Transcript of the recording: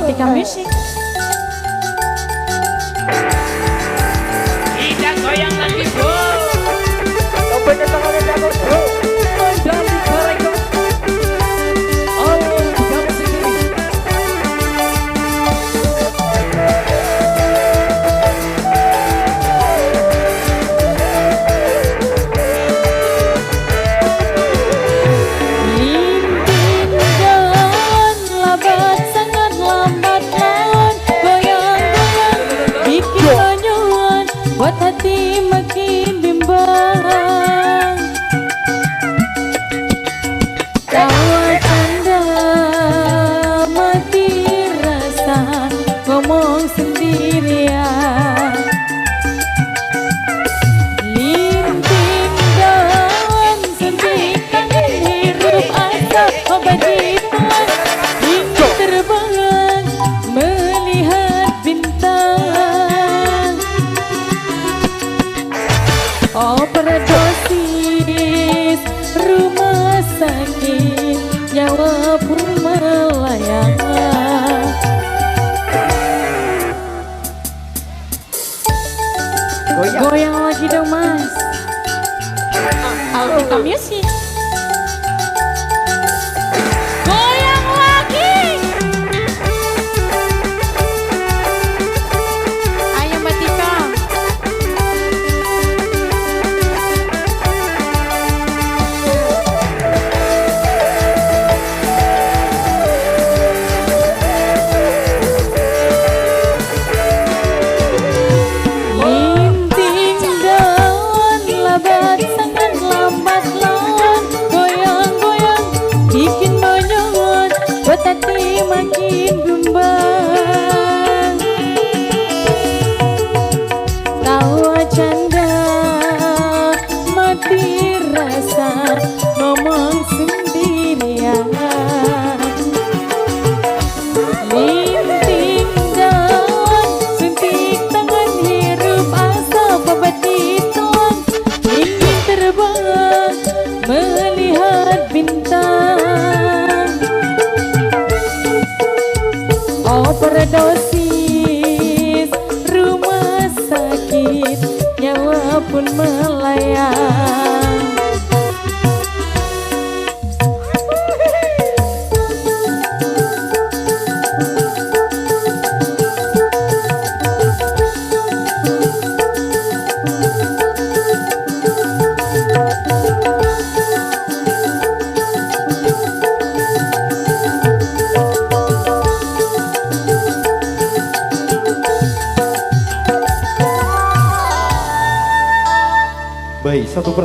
Batika Music. Tidak goyang lagi bro. Dompetnya tangannya jatuh bro. Dan dikarek. Oh, kamu sendiri. Buat hati makin bimbang, tawa canda mati rasa ngomong sendirian. Linting daun suntik tangan hirup asap obadipan, ingin terbang melihat bintang. Overdosis rumah sakit, nyawa pun melayang. Goyang lagi dong mas. Altika Music. Goyang lagi. Ayo Batika. Hati makin bimbang, tawa canda mati rasa ngomong sendirian. Linting daun suntik tangan hirup asap obadipan, ingin terbang melihat bintang. Overdosis rumah sakit, nyawa pun melayang. Baik, 1